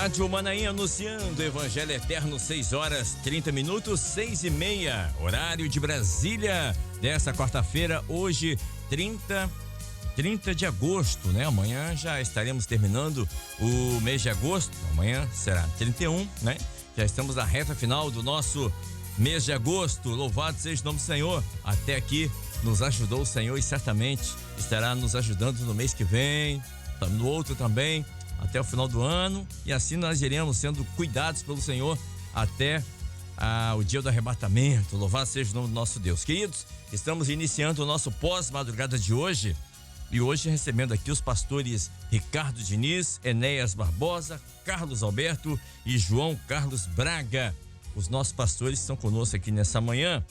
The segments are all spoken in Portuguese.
Rádio Manaim anunciando Evangelho Eterno, 6h30, 6h30, horário de Brasília, dessa quarta-feira, hoje, 30 de agosto, né? Amanhã já estaremos terminando o mês de agosto, amanhã será 31, né? Já estamos na reta final do nosso mês de agosto, louvado seja o nome do Senhor. Até aqui nos ajudou o Senhor e certamente estará nos ajudando no mês que vem, no outro também, até o final do ano, e assim nós iremos sendo cuidados pelo Senhor até o dia do arrebatamento. Louvado seja o nome do nosso Deus. Queridos, estamos iniciando o nosso pós-madrugada de hoje, e hoje recebendo aqui os pastores Ricardo Diniz, Enéas Barbosa, Carlos Alberto e João Carlos Braga. Os nossos pastores estão conosco aqui nessa manhã.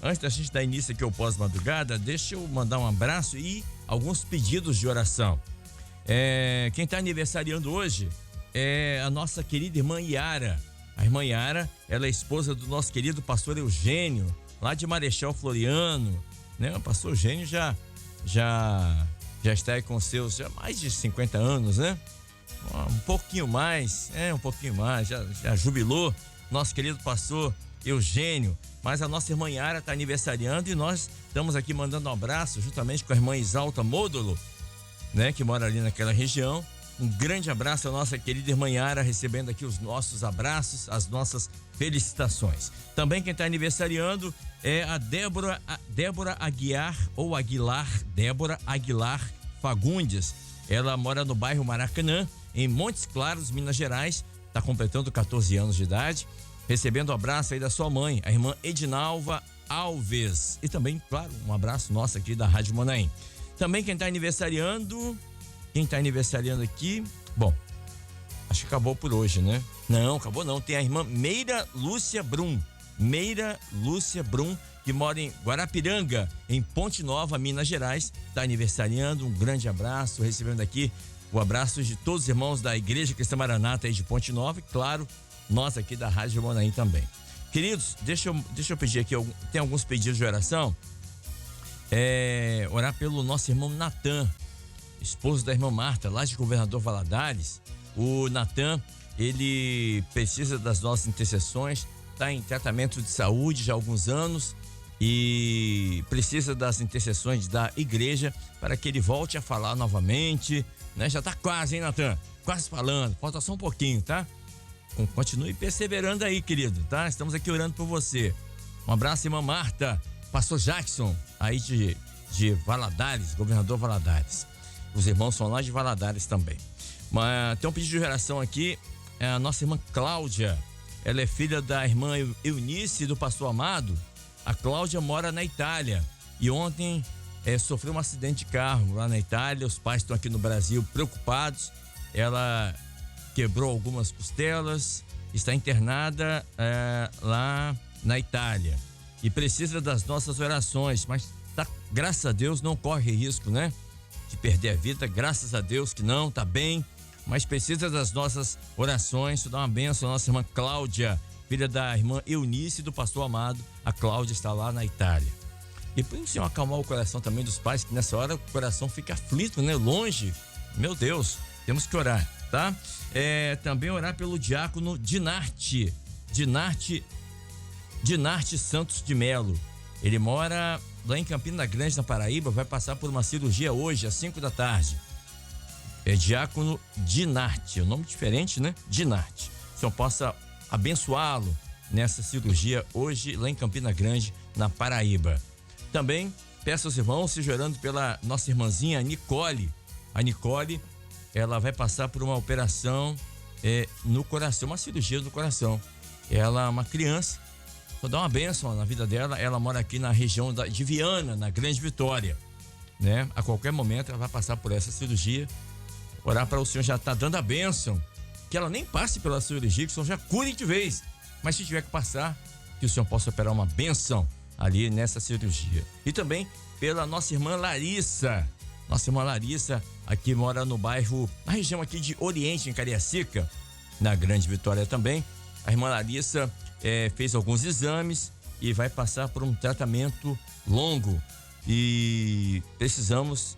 Antes da gente dar início aqui ao pós-madrugada, deixa eu mandar um abraço e alguns pedidos de oração. Quem está aniversariando hoje é a nossa querida irmã Yara. A irmã Yara, ela é esposa do nosso querido pastor Eugênio, lá de Marechal Floriano, né? O pastor Eugênio já está aí com seus mais de 50 anos, né? Um pouquinho mais, já jubilou nosso querido pastor Eugênio. Mas a nossa irmã Yara está aniversariando e nós estamos aqui mandando um abraço juntamente com a irmã Isalta Módulo, né, que mora ali naquela região. Um grande abraço à nossa querida irmã Yara, recebendo aqui os nossos abraços, as nossas felicitações. Também quem está aniversariando é a Débora Aguiar ou Aguilar, Débora Aguilar Fagundes. Ela mora no bairro Maracanã, em Montes Claros, Minas Gerais, está completando 14 anos de idade, recebendo um abraço aí da sua mãe, a irmã Edinalva Alves. E também, claro, um abraço nosso aqui da Rádio Manaim. Também quem está aniversariando aqui, bom, acho que acabou por hoje, né? Não, acabou não, tem a irmã Meira Lúcia Brum, que mora em Guarapiranga, em Ponte Nova, Minas Gerais, está aniversariando. Um grande abraço, recebendo aqui o abraço de todos os irmãos da Igreja Cristã Maranata aí de Ponte Nova e, claro, nós aqui da Rádio Manaim também. Queridos, deixa eu pedir aqui, tem alguns pedidos de oração. Orar pelo nosso irmão Natan, esposo da irmã Marta, lá de Governador Valadares. O Natan, ele precisa das nossas intercessões, está em tratamento de saúde já há alguns anos e precisa das intercessões da igreja para que ele volte a falar novamente, né? Já está quase, hein, Natan? Quase falando, falta só um pouquinho, tá? Continue perseverando aí, querido, tá? Estamos aqui orando por você. Um abraço, irmã Marta. Pastor Jackson, aí de Valadares, Governador Valadares. Os irmãos são lá de Valadares também. Mas tem um pedido de oração aqui, é a nossa irmã Cláudia. Ela é filha da irmã Eunice do pastor Amado. A Cláudia mora na Itália e ontem sofreu um acidente de carro lá na Itália. Os pais estão aqui no Brasil preocupados. Ela quebrou algumas costelas, está internada lá na Itália e precisa das nossas orações, mas graças a Deus não corre risco, né, de perder a vida, graças a Deus que não, tá bem, mas precisa das nossas orações. Dá uma bênção à nossa irmã Cláudia, filha da irmã Eunice do pastor Amado. A Cláudia está lá na Itália. E para o Senhor acalmar o coração também dos pais, que nessa hora o coração fica aflito, né, longe. Meu Deus, temos que orar, tá? Também orar pelo diácono Dinarte Santos de Melo. Ele mora lá em Campina Grande, na Paraíba, vai passar por uma cirurgia hoje, às 5 da tarde. Diácono Dinarte, é um nome diferente, né? Dinarte. O Senhor possa abençoá-lo nessa cirurgia hoje, lá em Campina Grande, na Paraíba. Também peço aos irmãos, se orando pela nossa irmãzinha Nicole. A Nicole, ela vai passar por uma operação no coração, uma cirurgia do coração. Ela é uma criança, vou dar uma bênção na vida dela. Ela mora aqui na região de Viana, na Grande Vitória, né? A qualquer momento ela vai passar por essa cirurgia. Orar para o Senhor já tá dando a bênção, que ela nem passe pela cirurgia, que o Senhor já cure de vez. Mas se tiver que passar, que o Senhor possa operar uma bênção ali nessa cirurgia. E também pela nossa irmã Larissa. Nossa irmã Larissa aqui mora no bairro, na região aqui de Oriente, em Cariacica, na Grande Vitória também. A irmã Larissa fez alguns exames e vai passar por um tratamento longo. E precisamos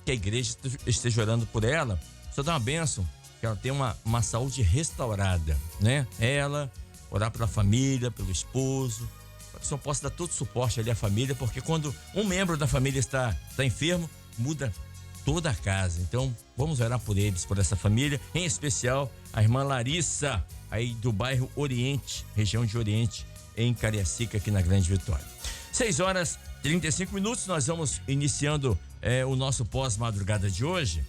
que a igreja esteja orando por ela. Só dá uma bênção, que que ela tenha uma saúde restaurada, né? Ela, orar pela família, pelo esposo, para que o Senhor possa dar todo o suporte ali à família, porque quando um membro da família está enfermo, muda toda a casa. Então, vamos orar por eles, por essa família, em especial a irmã Larissa, aí do bairro Oriente, região de Oriente, em Cariacica, aqui na Grande Vitória. 6h35, nós vamos iniciando o nosso pós-madrugada de hoje.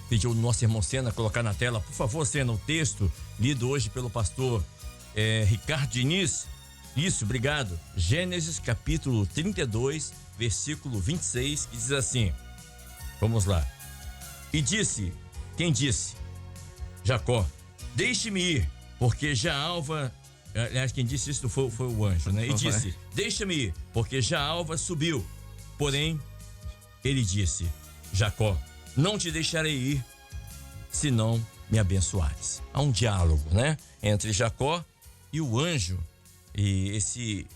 Pediu o nosso irmão Sena colocar na tela, por favor, Sena, o texto lido hoje pelo pastor Ricardo Diniz. Isso, obrigado. Gênesis capítulo 32, versículo 26, que diz assim, vamos lá. E disse, quem disse? Jacó, deixe-me ir, porque já a alva... Aliás, quem disse isso foi o anjo, né? E disse, deixa-me ir, porque já a alva subiu. Porém, ele disse, Jacó, não te deixarei ir, se não me abençoares. Há um diálogo, né? Entre Jacó e o anjo. E esse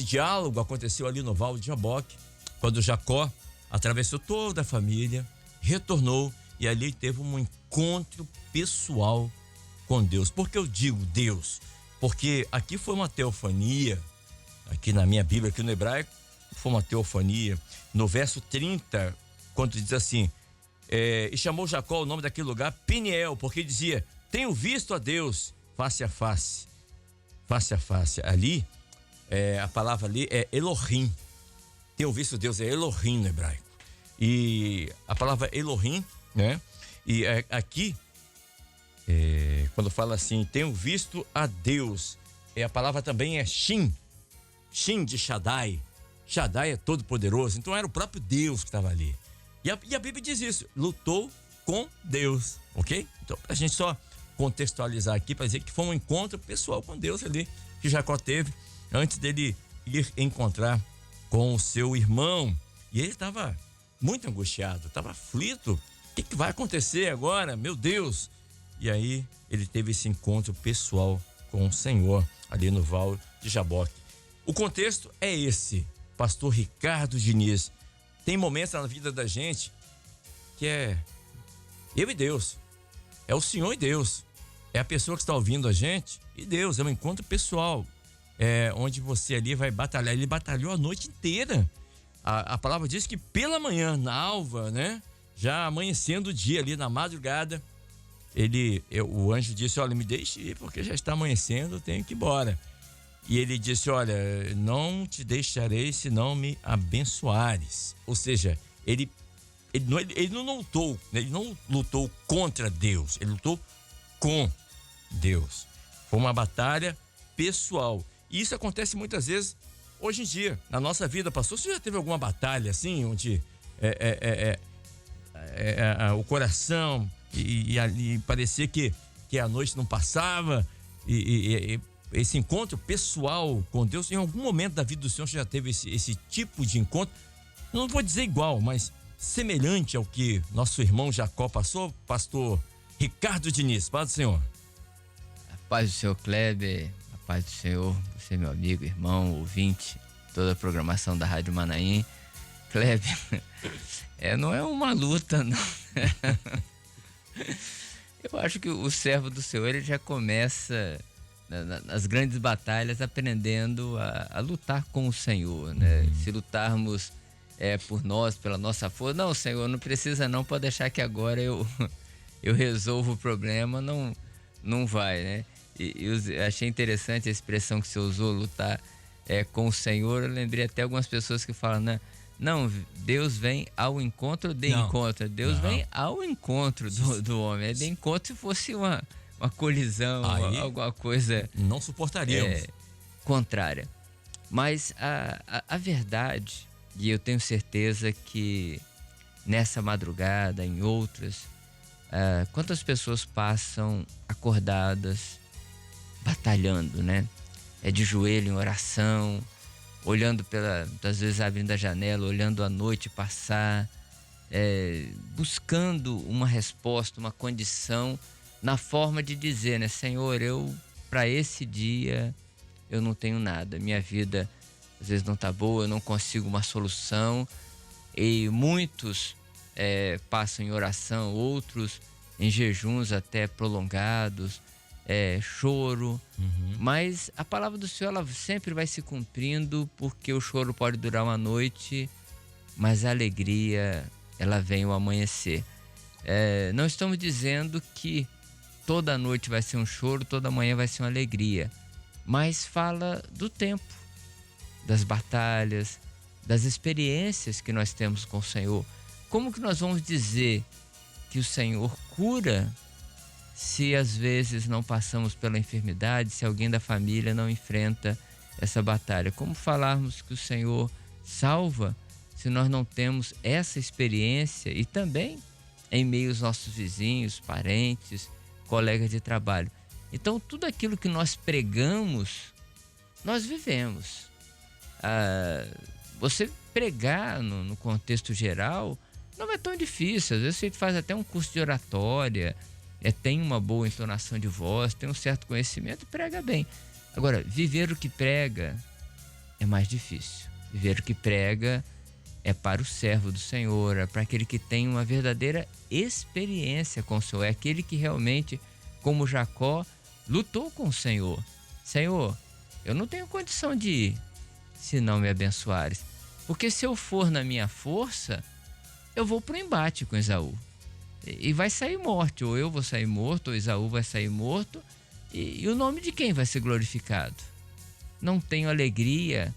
diálogo aconteceu ali no Vale de Jaboque, quando Jacó atravessou toda a família, retornou e ali teve um encontro pessoal com Deus. Por que eu digo Deus? Porque aqui foi uma teofania, aqui na minha Bíblia, aqui no hebraico, foi uma teofania. No verso 30, quando diz assim, e chamou Jacó o nome daquele lugar Peniel, porque dizia, tenho visto a Deus face a face. Face a face. Ali, a palavra ali é Elohim. Tenho visto Deus, é Elohim no hebraico. E a palavra Elohim, né? E aqui, quando fala assim, tenho visto a Deus, a palavra também é Shin de Shaddai. Shaddai é todo poderoso, então era o próprio Deus que estava ali. E a Bíblia diz isso, lutou com Deus, ok? Então, a gente só contextualizar aqui para dizer que foi um encontro pessoal com Deus ali, que Jacó teve antes dele ir encontrar com o seu irmão. E ele estava muito angustiado, estava aflito. O que vai acontecer agora? Meu Deus! E aí ele teve esse encontro pessoal com o Senhor ali no Vale de Jaboque. O contexto é esse, pastor Ricardo Diniz. Tem momentos na vida da gente que é eu e Deus, é o Senhor e Deus, é a pessoa que está ouvindo a gente e Deus, é um encontro pessoal, onde você ali vai batalhar. Ele batalhou a noite inteira. A palavra diz que pela manhã, na alva, né, já amanhecendo o dia ali na madrugada, o anjo disse, olha, me deixe ir porque já está amanhecendo, eu tenho que ir embora. E ele disse, olha, não te deixarei se não me abençoares. Ou seja, ele não lutou contra Deus, ele lutou com Deus. Foi uma batalha pessoal. E isso acontece muitas vezes hoje em dia, na nossa vida. Pastor, você já teve alguma batalha assim, onde o coração e parecia que a noite não passava, e esse encontro pessoal com Deus, em algum momento da vida do Senhor, você já teve esse tipo de encontro? Não vou dizer igual, mas semelhante ao que nosso irmão Jacó passou, pastor Ricardo Diniz. Paz do Senhor. A paz do Senhor Kleber, a paz do Senhor, você meu amigo, irmão, ouvinte, toda a programação da Rádio Manaim. Kleber, não é uma luta, não. Eu acho que o servo do Senhor, ele já começa nas grandes batalhas aprendendo a lutar com o Senhor, né? Se lutarmos por nós, pela nossa força, não, Senhor, não precisa não, pode deixar que agora eu resolvo o problema, não vai, né? E eu achei interessante a expressão que você usou, lutar com o Senhor. Eu lembrei até algumas pessoas que falam, né? Não, Deus vem ao encontro de encontro. Deus vem ao encontro do homem. É de encontro se fosse uma colisão, alguma coisa... Não suportaríamos. Contrária. Mas a verdade, e eu tenho certeza que nessa madrugada, em outras, quantas pessoas passam acordadas, batalhando, né? De joelho em oração, olhando às vezes abrindo a janela, olhando a noite passar, buscando uma resposta, uma condição, na forma de dizer, né? Senhor, para esse dia, eu não tenho nada. Minha vida, às vezes, não está boa, eu não consigo uma solução. E muitos passam em oração, outros em jejuns até prolongados, choro, mas a palavra do Senhor ela sempre vai se cumprindo, porque o choro pode durar uma noite, mas a alegria ela vem ao amanhecer. Não estamos dizendo que toda noite vai ser um choro, toda manhã vai ser uma alegria, mas fala do tempo, das batalhas, das experiências que nós temos com o Senhor. Como que nós vamos dizer que o Senhor cura se às vezes não passamos pela enfermidade, se alguém da família não enfrenta essa batalha? Como falarmos que o Senhor salva se nós não temos essa experiência e também em meio aos nossos vizinhos, parentes, colegas de trabalho? Então, tudo aquilo que nós pregamos, nós vivemos. Você pregar no contexto geral não é tão difícil. Às vezes você faz até um curso de oratória, tem uma boa entonação de voz, tem um certo conhecimento e prega bem. Agora, viver o que prega é mais difícil. Viver o que prega é para o servo do Senhor, é para aquele que tem uma verdadeira experiência com o Senhor, é aquele que realmente, como Jacó, lutou com o Senhor. Senhor, eu não tenho condição de ir se não me abençoares, porque se eu for na minha força, eu vou para o embate com Esaú e vai sair morte, ou eu vou sair morto, ou Esaú vai sair morto, e o nome de quem vai ser glorificado? Não tenho alegria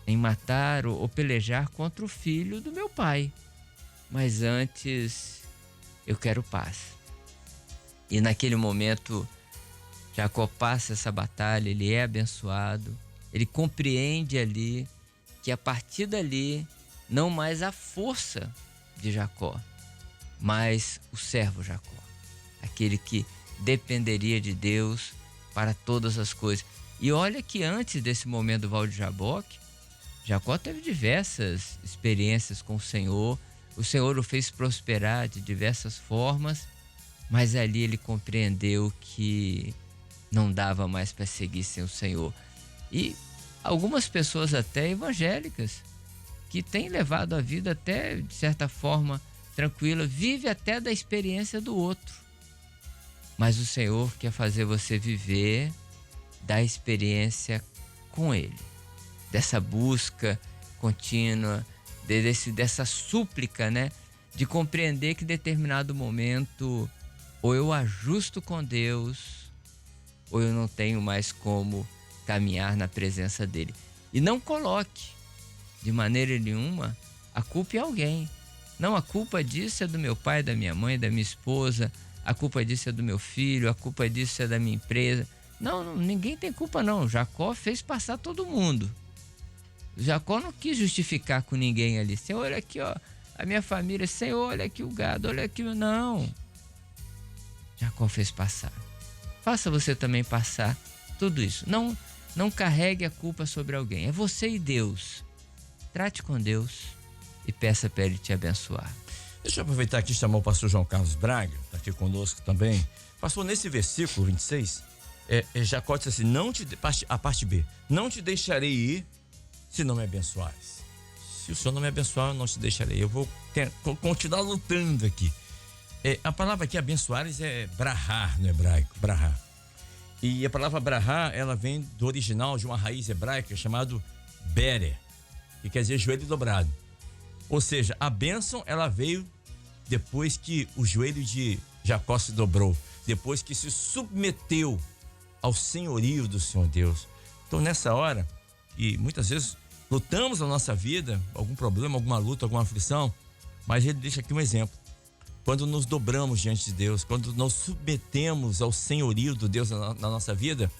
em matar ou pelejar contra o filho do meu pai, mas antes eu quero paz. E naquele momento Jacó passa essa batalha, ele é abençoado, ele compreende ali que a partir dali não mais a força de Jacó, mas o servo Jacó, aquele que dependeria de Deus para todas as coisas. E olha que antes desse momento do Val de Jaboque, Jacó teve diversas experiências com o Senhor o fez prosperar de diversas formas, mas ali ele compreendeu que não dava mais para seguir sem o Senhor. E algumas pessoas até evangélicas, que têm levado a vida até de certa forma tranquila, vive até da experiência do outro. Mas o Senhor quer fazer você viver da experiência com Ele, dessa busca contínua, dessa súplica, né? De compreender que em determinado momento ou eu ajusto com Deus ou eu não tenho mais como caminhar na presença dele. E não coloque de maneira nenhuma a culpa em alguém. Não, a culpa disso é do meu pai, da minha mãe, da minha esposa, a culpa disso é do meu filho, a culpa disso é da minha empresa. Não, ninguém tem culpa não. Jacó fez passar todo mundo. Jacó não quis justificar com ninguém ali. Senhor, olha aqui, ó, a minha família. Senhor, olha aqui o gado, olha aqui. Não. Jacó fez passar. Faça você também passar tudo isso. Não carregue a culpa sobre alguém. É você e Deus. Trate com Deus e peça para Ele te abençoar. Deixa eu aproveitar aqui e chamar o pastor João Carlos Braga, está aqui conosco também. Pastor, nesse versículo 26, Jacó disse assim, a parte B, não te deixarei ir se não me abençoares. Se o Senhor não me abençoar, eu não te deixarei. Eu vou continuar lutando aqui. A palavra aqui, abençoares, é brahar no hebraico, brahar. E a palavra brahar, ela vem do original de uma raiz hebraica chamada bere, que quer dizer joelho dobrado. Ou seja, a bênção, ela veio depois que o joelho de Jacó se dobrou, depois que se submeteu ao senhorio do Senhor Deus. Então, nessa hora, e muitas vezes lutamos na nossa vida, algum problema, alguma luta, alguma aflição, mas ele deixa aqui um exemplo. Quando nos dobramos diante de Deus, quando nos submetemos ao senhorio do Deus na nossa vida,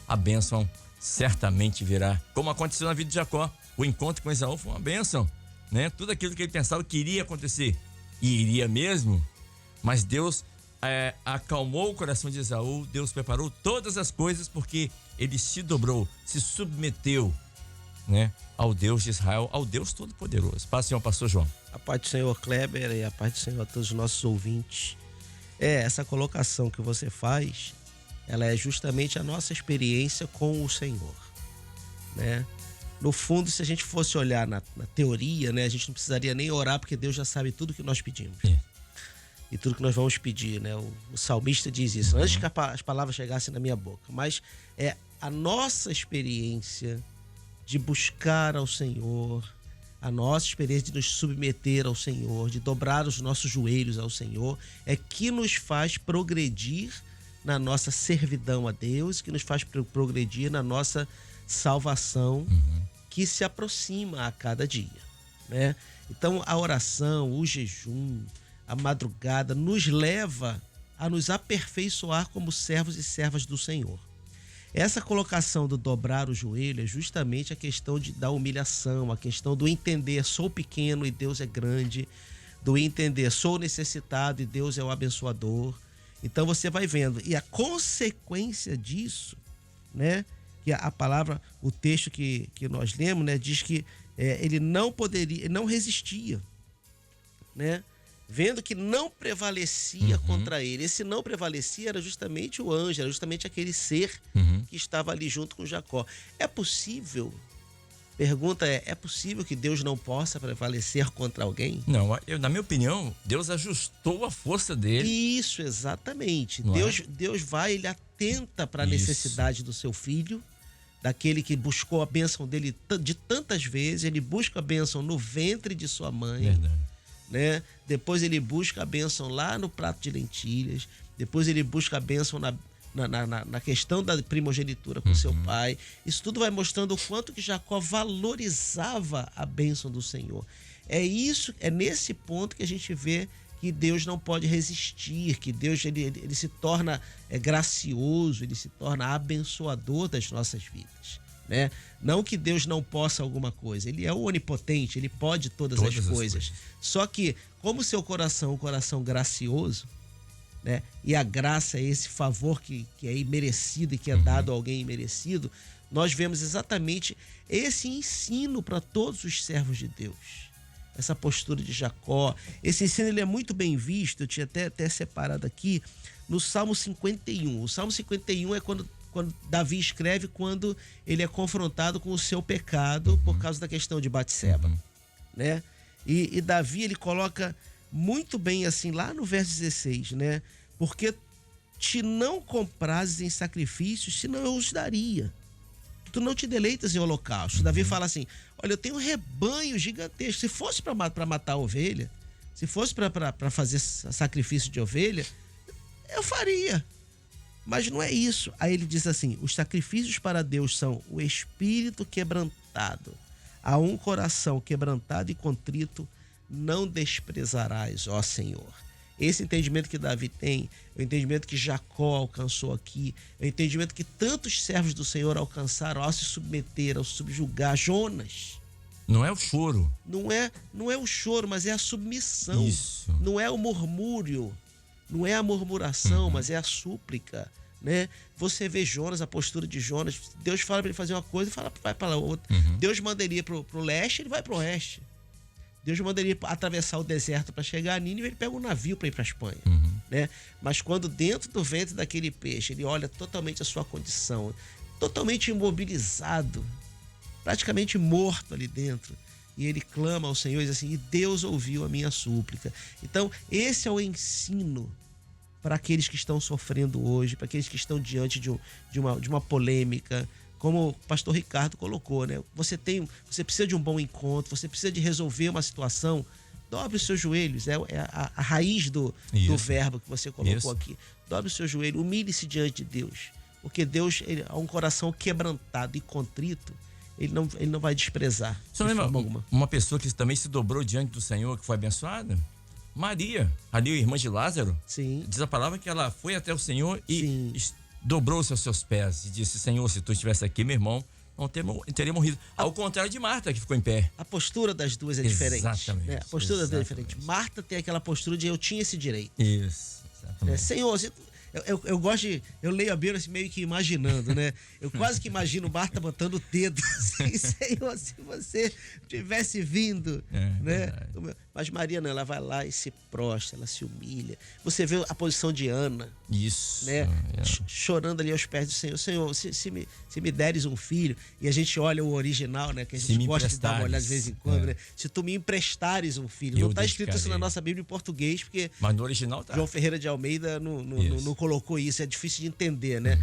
a bênção certamente virá. Como aconteceu na vida de Jacó, o encontro com Esaú foi uma bênção, né? Tudo aquilo que ele pensava que iria acontecer, e iria mesmo, mas Deus acalmou o coração de Esaú, Deus preparou todas as coisas porque ele se dobrou, se submeteu, né, ao Deus de Israel, ao Deus Todo-Poderoso. Paz, Senhor, pastor João. A paz do Senhor, Kleber, e a paz do Senhor a todos os nossos ouvintes. Essa colocação que você faz, ela é justamente a nossa experiência com o Senhor, né? No fundo, se a gente fosse olhar na teoria, né, a gente não precisaria nem orar, porque Deus já sabe tudo que nós pedimos. e tudo que nós vamos pedir, né? O salmista diz isso, antes que as palavras chegassem na minha boca. Mas é a nossa experiência de buscar ao Senhor, a nossa experiência de nos submeter ao Senhor, de dobrar os nossos joelhos ao Senhor, é que nos faz progredir na nossa servidão a Deus, que nos faz progredir na nossa salvação, que se aproxima a cada dia, né? Então, a oração, o jejum, a madrugada nos leva a nos aperfeiçoar como servos e servas do Senhor. Essa colocação do dobrar o joelho é justamente a questão da humilhação, a questão do entender, sou pequeno e Deus é grande, do entender, sou necessitado e Deus é o abençoador. Então você vai vendo, e a consequência disso, né, que a palavra, o texto que nós lemos, né, diz que ele não resistia, né? Vendo que não prevalecia contra ele. Esse não prevalecia era justamente o anjo, era justamente aquele ser que estava ali junto com Jacó. É possível? Pergunta é possível que Deus não possa prevalecer contra alguém? Não, na minha opinião, Deus ajustou a força dele. Isso, exatamente. Deus vai, ele atenta para a necessidade do seu filho, daquele que buscou a bênção dele de tantas vezes. Ele busca a bênção no ventre de sua mãe. Verdade. Né? Depois ele busca a bênção lá no prato de lentilhas, depois ele busca a bênção na questão da primogenitura com seu pai. Isso tudo vai mostrando o quanto que Jacó valorizava a bênção do Senhor. É nesse ponto que a gente vê que Deus não pode resistir, que Deus ele se torna gracioso, ele se torna abençoador das nossas vidas, né? Não que Deus não possa alguma coisa, ele é o onipotente, ele pode todas as coisas. Só que, como seu coração é um coração gracioso, né? E a graça é esse favor que é imerecido e que é dado a alguém imerecido, nós vemos exatamente esse ensino para todos os servos de Deus. Essa postura de Jacó, esse ensino ele é muito bem visto, eu tinha até separado aqui, no Salmo 51. O Salmo 51 é quando Davi escreve quando ele é confrontado com o seu pecado por causa da questão de Batseba, né? E Davi, ele coloca muito bem assim, lá no verso 16, né? Porque te não comprases em sacrifícios, senão eu os daria. Tu não te deleitas em holocausto. Davi fala assim, olha, eu tenho um rebanho gigantesco. Se fosse para matar a ovelha, se fosse para fazer sacrifício de ovelha, eu faria. Mas não é isso. Aí ele diz assim, os sacrifícios para Deus são o espírito quebrantado. A um coração quebrantado e contrito não desprezarás, ó Senhor. Esse entendimento que Davi tem, o entendimento que Jacó alcançou aqui, o entendimento que tantos servos do Senhor alcançaram ao se submeter, ao subjugar. Jonas. Não é o choro. Não é o choro, mas é a submissão. Isso. Não é o murmúrio. Não é a murmuração, mas é a súplica, né? Você vê Jonas, a postura de Jonas. Deus fala para ele fazer uma coisa e fala, vai para outra. Deus manda ele ir pro leste, ele vai pro oeste. Deus manda ele atravessar o deserto para chegar a Nínive, ele pega um navio para ir para a Espanha, né? Mas quando dentro do ventre daquele peixe, ele olha totalmente a sua condição, totalmente imobilizado, praticamente morto ali dentro, e ele clama ao Senhor e diz assim, e Deus ouviu a minha súplica. Então, esse é o ensino para aqueles que estão sofrendo hoje, para aqueles que estão diante de uma polêmica, como o pastor Ricardo colocou, né? Você precisa de um bom encontro, você precisa de resolver uma situação, dobre os seus joelhos, é a raiz do verbo que você colocou aqui. Dobre o seu joelho, humilhe-se diante de Deus, porque Deus, ele é um coração quebrantado e contrito, ele não vai desprezar. Você lembra uma pessoa que também se dobrou diante do Senhor, que foi abençoada? Maria, ali irmã de Lázaro. Sim. Diz a palavra que ela foi até o Senhor e dobrou-se aos seus pés e disse, Senhor, se tu estivesse aqui, meu irmão, não teria morrido. Ao contrário de Marta, que ficou em pé. A postura das duas é diferente. Exatamente. Né? A postura das duas é diferente. Marta tem aquela postura de eu tinha esse direito. Isso, exatamente. Senhor, eu gosto de... Eu leio a Bíblia assim, meio que imaginando, né? Eu quase que imagino Marta botando o dedo assim, Senhor, se você tivesse vindo, né? Mas Maria não, ela vai lá e se prostra, ela se humilha. Você vê a posição de Ana, Isso. né? Chorando ali aos pés do Senhor. Senhor, se me deres um filho, e a gente olha o original, né? Que a gente gosta de dar uma olhada de vez em quando, né? Se tu me emprestares um filho. Não está escrito isso na nossa Bíblia em português, porque mas no original tá. João Ferreira de Almeida não colocou isso, é difícil de entender, né?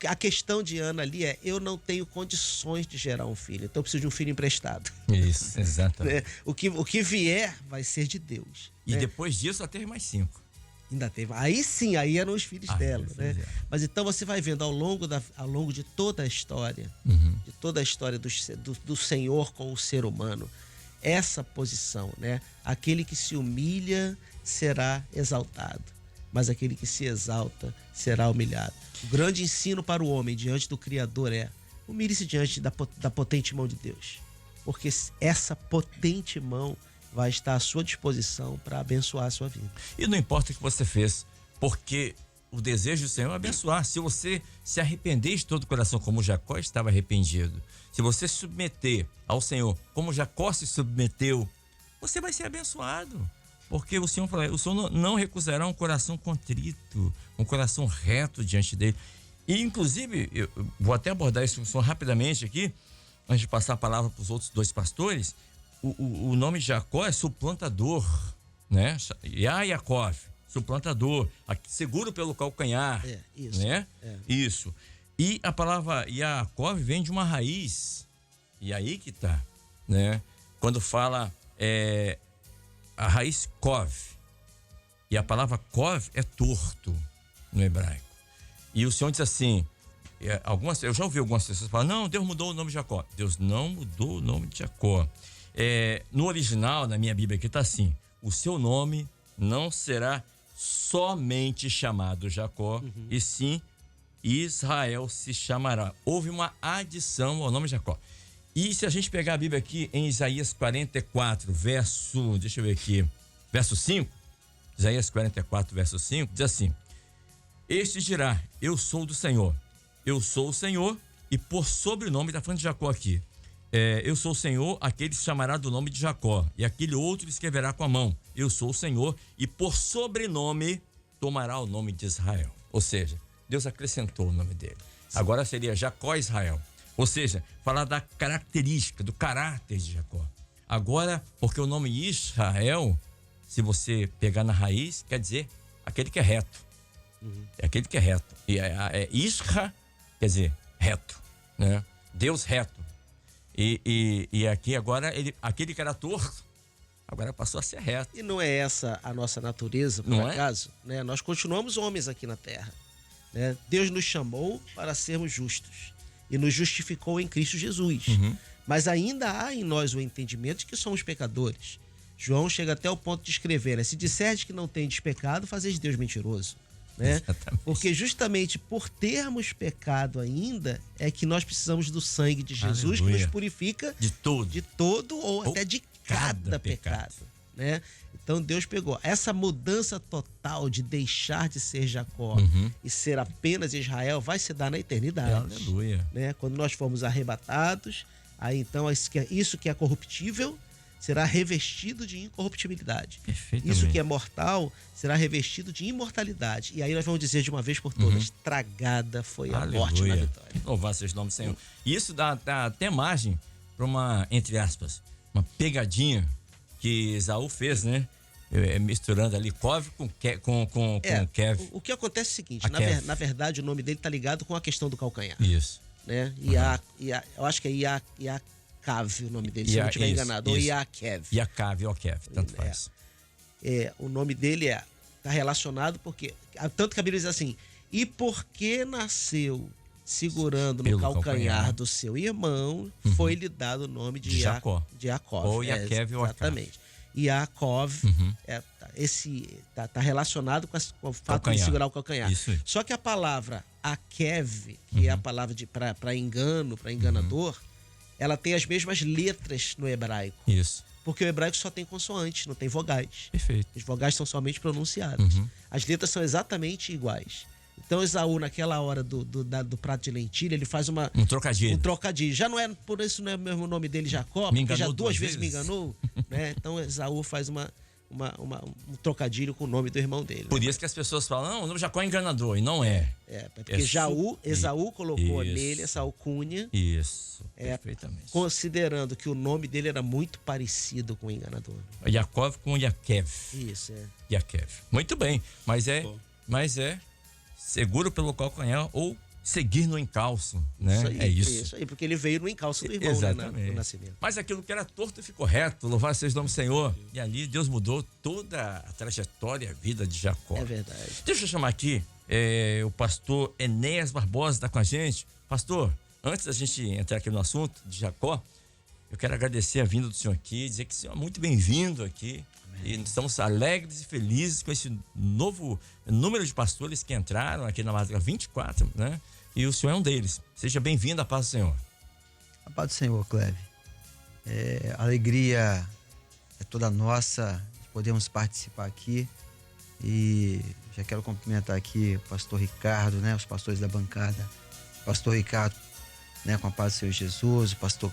A questão de Ana ali é: eu não tenho condições de gerar um filho, então eu preciso de um filho emprestado. Isso, exatamente. Né? O que vier vai ser de Deus. E né? depois disso, ela teve mais 5. Ainda teve. Aí sim, aí eram os filhos dela, né? É. Mas então você vai vendo ao longo de toda a história, de toda a história do Senhor com o ser humano, essa posição, né? Aquele que se humilha será exaltado, mas aquele que se exalta será humilhado. O grande ensino para o homem diante do Criador é: humilhe-se diante da potente mão de Deus, porque essa potente mão vai estar à sua disposição para abençoar a sua vida. E não importa o que você fez, porque o desejo do Senhor é abençoar. Se você se arrepender de todo o coração, como Jacó estava arrependido, se você se submeter ao Senhor, como Jacó se submeteu, você vai ser abençoado. Porque o Senhor fala: o Senhor não recusará um coração contrito, um coração reto diante dele. E, inclusive, eu vou até abordar isso rapidamente aqui, antes de passar a palavra para os outros 2 pastores. O nome de Jacó é suplantador, né? Yaakov, suplantador, seguro pelo calcanhar, isso, né? Isso. E a palavra Yaakov vem de uma raiz, e aí que tá, né? Quando fala a raiz Kov, e a palavra Kov é torto no hebraico. E o Senhor diz assim, eu já ouvi algumas pessoas falar: não, Deus mudou o nome de Jacó. Deus não mudou o nome de Jacó. No original, na minha Bíblia aqui está assim: o seu nome não será somente chamado Jacó, e sim Israel se chamará. Houve uma adição ao nome de Jacó. E se a gente pegar a Bíblia aqui em Isaías 44, verso 5, Isaías 44, verso 5, diz assim: este dirá: eu sou do Senhor, eu sou o Senhor, e por sobrenome, está falando de Jacó aqui, eu sou o Senhor, aquele se chamará do nome de Jacó, e aquele outro escreverá com a mão: eu sou o Senhor, e por sobrenome tomará o nome de Israel. Ou seja, Deus acrescentou o nome dele. Agora seria Jacó Israel. Ou seja, falar da característica, do caráter de Jacó. Agora, porque o nome Israel, se você pegar na raiz, quer dizer aquele que é reto. É aquele que é reto. E Isra quer dizer reto, né? Deus reto. E aqui agora, aquele que era torto, agora passou a ser reto. E não é essa a nossa natureza, por acaso? Né? Nós continuamos homens aqui na terra. Né? Deus nos chamou para sermos justos e nos justificou em Cristo Jesus. Mas ainda há em nós o entendimento de que somos pecadores. João chega até o ponto de escrever, né? Se disserdes que não tendes pecado, fazeis Deus mentiroso. Né? Porque justamente por termos pecado ainda é que nós precisamos do sangue de Jesus, que nos purifica de todo ou até de cada pecado. Né? Então Deus pegou essa mudança total de deixar de ser Jacó e ser apenas Israel, vai se dar na eternidade. Aleluia. Né? Quando nós formos arrebatados, aí então isso que é corruptível será revestido de incorruptibilidade. Isso que é mortal será revestido de imortalidade. E aí nós vamos dizer de uma vez por todas: tragada foi a morte na vitória. Louvado seja o nome do Senhor. E isso dá até margem para uma, entre aspas, uma pegadinha que Esaú fez, né? Misturando ali Kov com Kev. O que acontece é o seguinte: na verdade o nome dele está ligado com a questão do calcanhar. Isso. Né? Eu acho que é Yaakov o nome dele, se eu não estiver enganado. Ou Yaakov. Yaakov, tanto faz. O nome dele está relacionado porque... Tanto que a Bíblia diz assim: e porque nasceu segurando no calcanhar do seu irmão, foi-lhe dado o nome de Jacó. Ou Yaakov ou exatamente. Yaakov tá relacionado com o fato de segurar o calcanhar. Isso. Só que a palavra Akev, que é a palavra para engano, para enganador, ela tem as mesmas letras no hebraico. Isso. Porque o hebraico só tem consoantes, não tem vogais. Perfeito. As vogais são somente pronunciadas. As letras são exatamente iguais. Então Esaú, naquela hora do prato de lentilha, ele faz um trocadilho. Um trocadilho. Já não é, por isso não é mesmo o nome dele Jacó, porque já duas vezes me enganou, né? Então Esaú faz um trocadilho com o nome do irmão dele. Por isso que as pessoas falam, não, o nome Jacó é enganador, e não é. Porque Esaú colocou nele essa alcunha. Isso, perfeitamente. Considerando que o nome dele era muito parecido com o enganador. Yaakov com Yaquev. Isso, Yaquev. Muito bem, mas é seguro pelo calcanhar ou seguir no encalço, né? Isso aí, porque ele veio no encalço do irmão, exatamente, né, no nascimento. Mas aquilo que era torto ficou reto, louvado seja o nome do Senhor. E ali Deus mudou toda a trajetória, a vida de Jacó. É verdade. Deixa eu chamar aqui o pastor Enéas Barbosa, está com a gente. Pastor, antes da gente entrar aqui no assunto de Jacó, eu quero agradecer a vinda do senhor aqui, dizer que o senhor é muito bem-vindo aqui. E estamos alegres e felizes com esse novo número de pastores que entraram aqui na Madruga 24, né? E o senhor é um deles. Seja bem-vindo à paz do Senhor. A paz do Senhor, Cleve. A alegria é toda nossa de podermos participar aqui. E já quero cumprimentar aqui o pastor Ricardo, né? Os pastores da bancada. O pastor Ricardo, né? Com a paz do Senhor Jesus. O pastor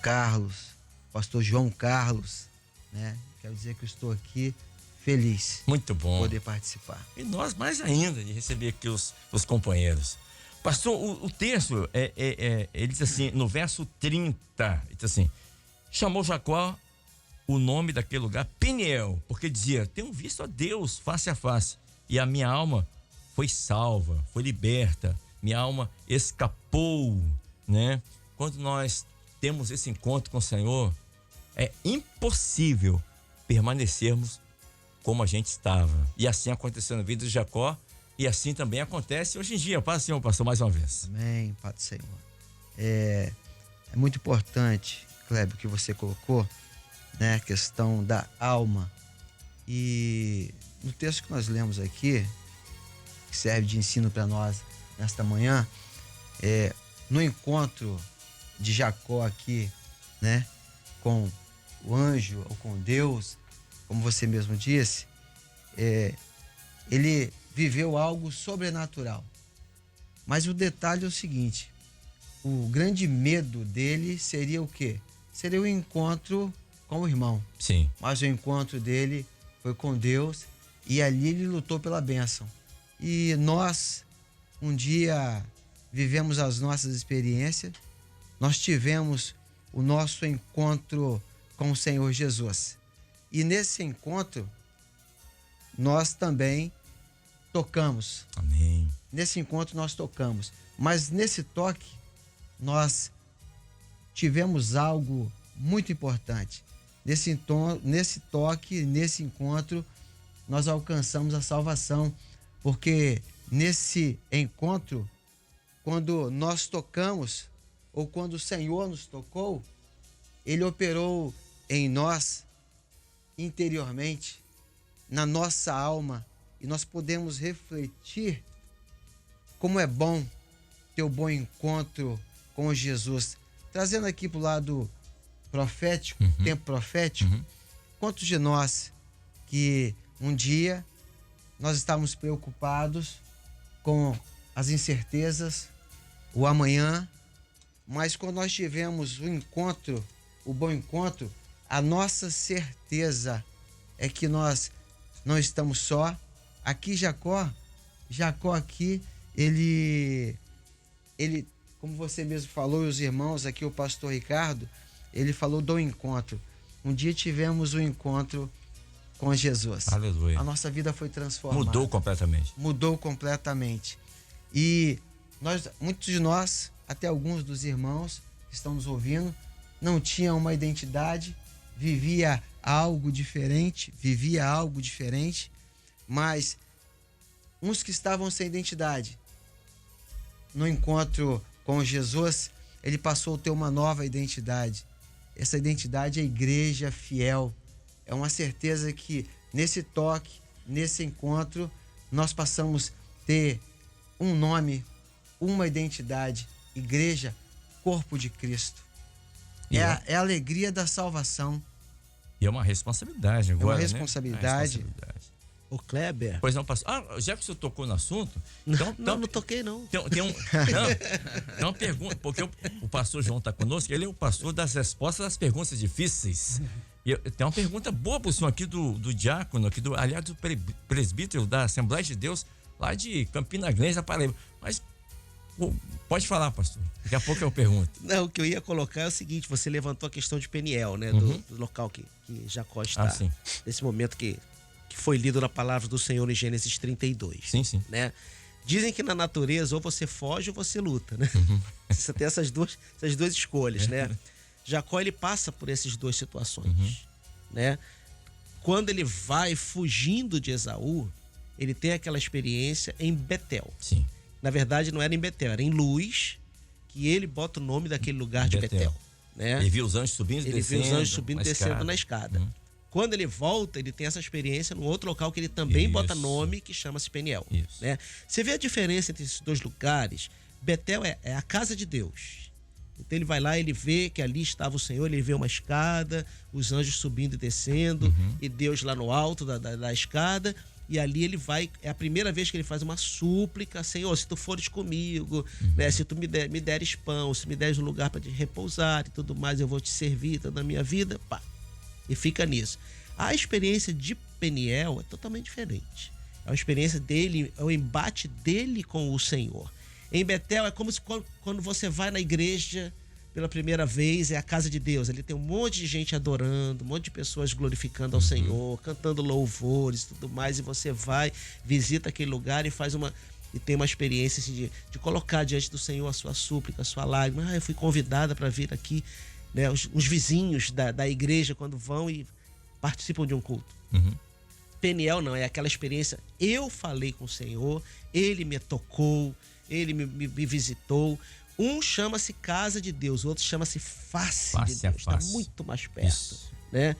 Carlos. O pastor João Carlos, né? Quero dizer que eu estou aqui feliz. Muito bom. Poder participar. E nós mais ainda de receber aqui os companheiros. Pastor, o texto, ele diz assim, no verso 30, ele diz assim, chamou Jacó o nome daquele lugar Peniel, porque dizia, tenho visto a Deus face a face, e a minha alma foi salva, foi liberta, minha alma escapou, né? Quando nós temos esse encontro com o Senhor, é impossível permanecermos como a gente estava. E assim aconteceu na vida de Jacó, e assim também acontece hoje em dia. Paz do Senhor, pastor, mais uma vez. Amém, paz do Senhor. É muito importante, Cléber, que você colocou, né, a questão da alma. E no texto que nós lemos aqui, que serve de ensino para nós nesta manhã, no encontro de Jacó aqui, né, com o anjo ou com Deus, como você mesmo disse, ele viveu algo sobrenatural. Mas o detalhe é o seguinte, o grande medo dele seria o quê? Seria o encontro com o irmão. Sim. Mas o encontro dele foi com Deus e ali ele lutou pela bênção. E nós, um dia, vivemos as nossas experiências, nós tivemos o nosso encontro com o Senhor Jesus. E nesse encontro, nós também tocamos. Amém. Nesse encontro nós tocamos. Mas nesse toque, nós tivemos algo muito importante. Nesse toque, nesse encontro, nós alcançamos a salvação. Porque nesse encontro, quando nós tocamos, ou quando o Senhor nos tocou, Ele operou em nós, interiormente, na nossa alma, e nós podemos refletir como é bom ter o bom encontro com Jesus. Trazendo aqui para o lado profético, tempo profético, quantos de nós que um dia nós estávamos preocupados com as incertezas, o amanhã, mas quando nós tivemos o encontro, o bom encontro, a nossa certeza é que nós não estamos só. Aqui Jacó aqui, ele, como você mesmo falou, e os irmãos aqui, o pastor Ricardo, ele falou do encontro. Um dia tivemos um encontro com Jesus. Aleluia. A nossa vida foi transformada. Mudou completamente. Mudou completamente. E muitos de nós, até alguns dos irmãos que estão nos ouvindo, não tinham uma identidade, vivia algo diferente, mas uns que estavam sem identidade, no encontro com Jesus, ele passou a ter uma nova identidade. Essa identidade é a igreja fiel. É uma certeza que nesse toque, nesse encontro, nós passamos a ter um nome, uma identidade, igreja, corpo de Cristo. É a alegria da salvação. E é uma responsabilidade agora, É uma responsabilidade. Né? Ô, Kleber. Pois não, pastor. Já que o senhor tocou no assunto, então, Não toquei, não. Tem uma pergunta, porque o pastor João está conosco, ele é o pastor das respostas às perguntas difíceis. E tem uma pergunta boa para o senhor aqui do diácono, aliás, do presbítero da Assembleia de Deus, lá de Campina Grande, da Paraíba. Mas pode falar, pastor. Daqui a pouco eu pergunto. Não, o que eu ia colocar é o seguinte: você levantou a questão de Peniel, né? Do local que Jacó está. Sim. Nesse momento que foi lido na palavra do Senhor em Gênesis 32. Sim. Né? Dizem que na natureza ou você foge ou você luta, né? Você tem essas duas escolhas, né? Jacó, ele passa por essas duas situações, né? Quando ele vai fugindo de Esaú, ele tem aquela experiência em Betel. Sim. Na verdade, não era em Betel, era em Luz, que ele bota o nome daquele lugar de Betel, né? Ele viu os anjos subindo e descendo. Ele viu os anjos subindo e descendo na escada. Quando ele volta, ele tem essa experiência num outro local que ele também bota nome, que chama-se Peniel. Né? Você vê a diferença entre esses dois lugares? Betel é a casa de Deus. Então ele vai lá, ele vê que ali estava o Senhor, ele vê uma escada, os anjos subindo e descendo, e Deus lá no alto da escada, e ali ele vai, é a primeira vez que ele faz uma súplica: Senhor, se tu fores comigo, né, se tu me deres pão, se me deres um lugar para te repousar e tudo mais, eu vou te servir toda a minha vida, pá. E fica nisso. A experiência de Peniel é totalmente diferente. É uma experiência dele, é o embate dele com o Senhor. Em Betel é como se quando você vai na igreja pela primeira vez, é a casa de Deus. Ali tem um monte de gente adorando, um monte de pessoas glorificando ao Senhor, cantando louvores e tudo mais, e você vai, visita aquele lugar e tem uma experiência assim, de colocar diante do Senhor a sua súplica, a sua lágrima. Eu fui convidada para vir aqui. Né, os vizinhos da igreja, quando vão e participam de um culto. Peniel não, é aquela experiência: eu falei com o Senhor, ele me tocou, ele me visitou. Um chama-se casa de Deus, o outro chama-se face de Deus. Está muito mais perto. Né?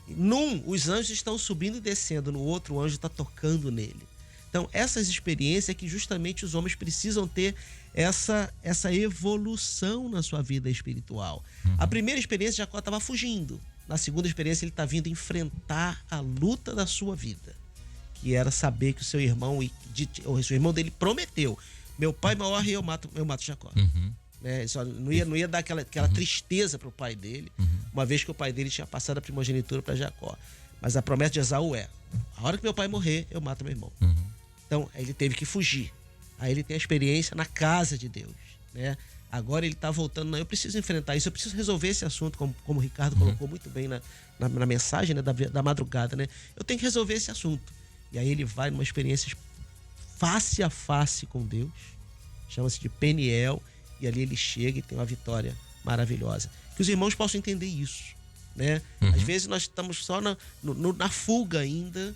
Num, os anjos estão subindo e descendo, no outro, o anjo está tocando nele. Então, essas experiências é que justamente os homens precisam ter essa evolução na sua vida espiritual. A primeira experiência, Jacó estava fugindo. Na segunda experiência, ele está vindo enfrentar a luta da sua vida, que era saber que o seu irmão dele prometeu: meu pai morre e eu mato Jacó. Né? Só não ia dar aquela tristeza para o pai dele, uma vez que o pai dele tinha passado a primogenitura para Jacó. Mas a promessa de Esaú é: a hora que meu pai morrer, eu mato meu irmão. Então, ele teve que fugir. Aí ele tem a experiência na casa de Deus, né? Agora ele está voltando: não, eu preciso enfrentar isso, eu preciso resolver esse assunto, como o Ricardo colocou muito bem na mensagem, né, da madrugada, né? Eu tenho que resolver esse assunto. E aí ele vai numa experiência face a face com Deus, chama-se de Peniel, e ali ele chega e tem uma vitória maravilhosa. Que os irmãos possam entender isso, né? Às vezes nós estamos só na fuga ainda.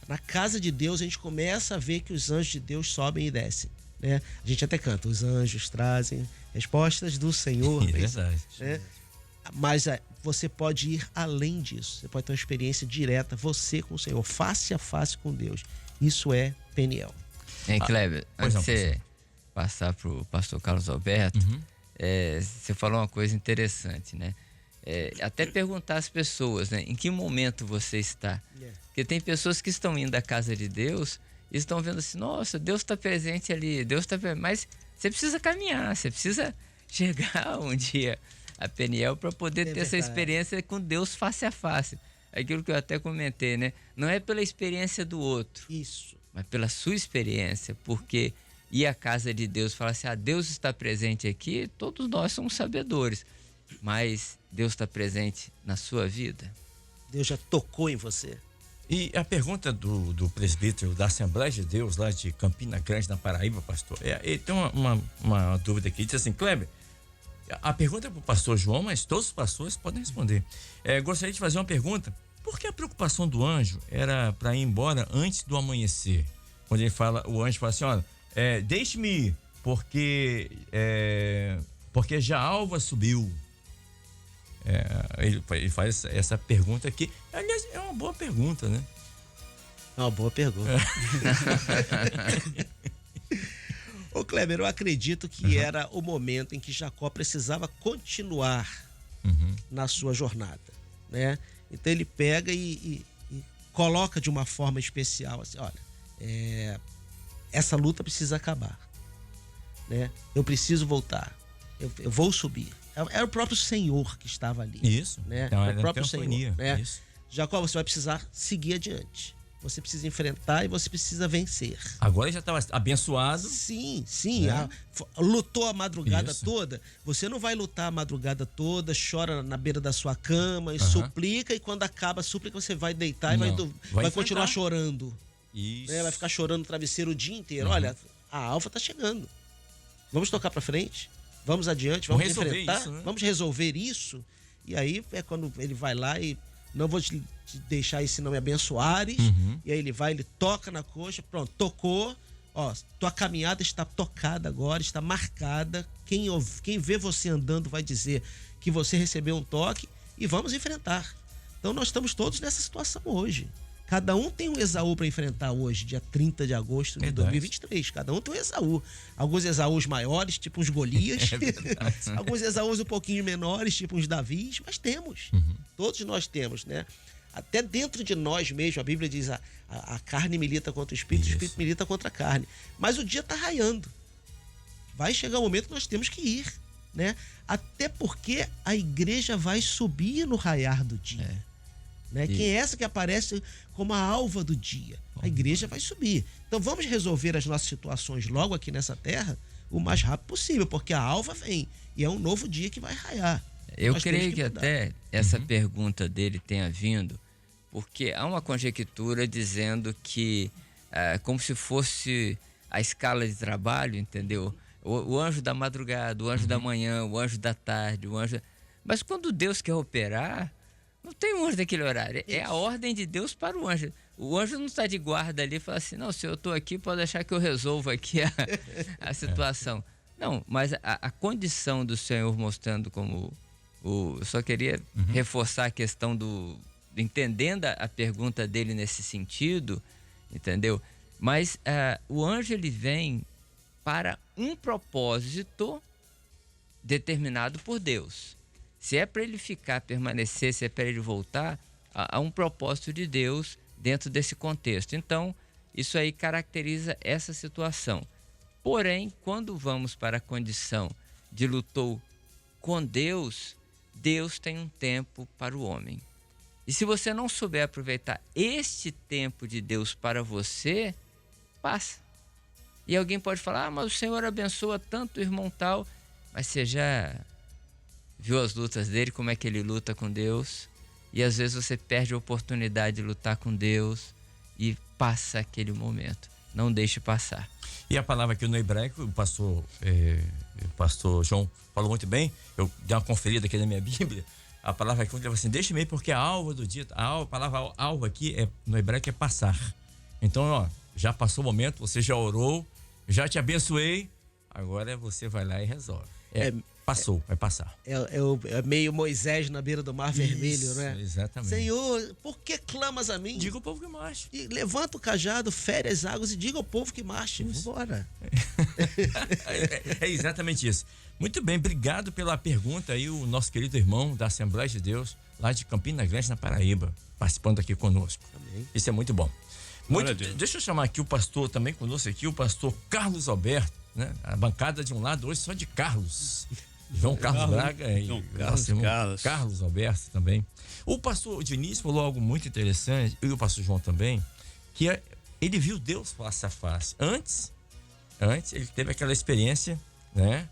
Na casa de Deus, a gente começa a ver que os anjos de Deus sobem e descem. Né? A gente até canta: os anjos trazem respostas do Senhor. É verdade. Né? Mas você pode ir além disso. Você pode ter uma experiência direta, você com o Senhor, face a face com Deus. Isso é Peniel. Kleber, antes de você passar para o pastor Carlos Alberto, você falou uma coisa interessante, né? Até perguntar às pessoas, né? Em que momento você está? Porque tem pessoas que estão indo à casa de Deus e estão vendo assim: nossa, Deus está presente ali, Deus está presente. Mas você precisa caminhar, você precisa chegar um dia a Peniel para poder ter essa experiência com Deus face a face. Aquilo que eu até comentei, né? Não é pela experiência do outro, mas pela sua experiência, porque ir à casa de Deus e falar assim: Deus está presente aqui, todos nós somos sabedores. Mas Deus está presente na sua vida? Deus já tocou em você? E a pergunta do presbítero da Assembleia de Deus, lá de Campina Grande, na Paraíba, pastor, ele tem uma dúvida aqui. Diz assim: Kleber, a pergunta é para o pastor João, mas todos os pastores podem responder. Gostaria de fazer uma pergunta: por que a preocupação do anjo era para ir embora antes do amanhecer? Quando o anjo fala assim: olha, deixe-me ir, porque já a alva subiu. Ele faz essa pergunta aqui. Aliás, é uma boa pergunta, né? É uma boa pergunta. Ô Kleber, eu acredito que era o momento em que Jacó precisava continuar na sua jornada, né? Então ele pega e coloca de uma forma especial, assim, olha, essa luta precisa acabar, né? Eu preciso voltar, eu vou subir. Era o próprio Senhor que estava ali. Isso. Né? Então, o próprio Senhor. Né? Isso. Jacó, você vai precisar seguir adiante. Você precisa enfrentar e você precisa vencer. Agora ele já estava abençoado. Sim. Lutou a madrugada toda. Você não vai lutar a madrugada toda, chora na beira da sua cama e suplica, e quando acaba a súplica você vai deitar e vai continuar chorando. Isso. Vai ficar chorando no travesseiro o dia inteiro. Olha, a alfa tá chegando. Vamos tocar para frente. Vamos adiante, vamos enfrentar, isso, né? Vamos resolver isso. E aí é quando ele vai lá e não vou te deixar aí se não me abençoares. E aí ele toca na coxa, pronto, tocou. Ó, tua caminhada está tocada agora, está marcada. Quem vê você andando vai dizer que você recebeu um toque e vamos enfrentar. Então nós estamos todos nessa situação hoje. Cada um tem um Esaú para enfrentar hoje, dia 30 de agosto de 2023. Cada um tem um Esaú. Alguns Esaús maiores, tipo uns Golias. Alguns Esaús um pouquinho menores, tipo uns Davis. Mas temos. Todos nós temos, né? Até dentro de nós mesmo, a Bíblia diz a carne milita contra o espírito, o espírito milita contra a carne. Mas o dia está raiando. Vai chegar um momento que nós temos que ir, né? Até porque a igreja vai subir no raiar do dia. Né? Quem é essa que aparece como a alva do dia? A igreja vai subir. Então vamos resolver as nossas situações logo aqui nessa terra o mais rápido possível, porque a alva vem e é um novo dia que vai raiar. Eu creio que até essa pergunta dele tenha vindo porque há uma conjectura dizendo que como se fosse a escala de trabalho, entendeu? O anjo da madrugada, o anjo da manhã, o anjo da tarde, o anjo... Mas quando Deus quer operar, não tem um anjo daquele horário. É a ordem de Deus para o anjo. O anjo não está de guarda ali e fala assim, não, se eu estou aqui, pode deixar que eu resolva aqui a situação. Não, mas a condição do Senhor mostrando como... eu só queria reforçar a questão entendendo a pergunta dele nesse sentido, entendeu? Mas o anjo, ele vem para um propósito determinado por Deus. Se é para ele ficar, permanecer, se é para ele voltar, há um propósito de Deus dentro desse contexto. Então, isso aí caracteriza essa situação. Porém, quando vamos para a condição de lutou com Deus, Deus tem um tempo para o homem. E se você não souber aproveitar este tempo de Deus para você, passa. E alguém pode falar, mas o Senhor abençoa tanto o irmão tal, mas você já viu as lutas dele, como é que ele luta com Deus, e às vezes você perde a oportunidade de lutar com Deus e passa aquele momento. Não deixe passar. E a palavra aqui no hebraico, o pastor João falou muito bem, eu dei uma conferida aqui na minha Bíblia, a palavra aqui fala assim, deixe-me porque a alva do dia, a palavra alva aqui no hebraico é passar. Então, ó, já passou o momento, você já orou, já te abençoei, agora você vai lá e resolve. Passou, vai passar. É meio Moisés na beira do Mar Vermelho, né? Exatamente. Senhor, por que clamas a mim? Diga ao povo que marche. E levanta o cajado, fere as águas e diga ao povo que marche. Vambora. É exatamente isso. Muito bem, obrigado pela pergunta aí, o nosso querido irmão da Assembleia de Deus, lá de Campina Grande, na Paraíba, participando aqui conosco. Amém. Isso é muito bom. Deixa eu chamar aqui o pastor também conosco aqui, o pastor Carlos Alberto, né? A bancada de um lado hoje só de Carlos. João Carlos Braga e Carlos Alberto também. O pastor Diniz falou algo muito interessante, e o pastor João também, que ele viu Deus face a face. Antes ele teve aquela experiência, né?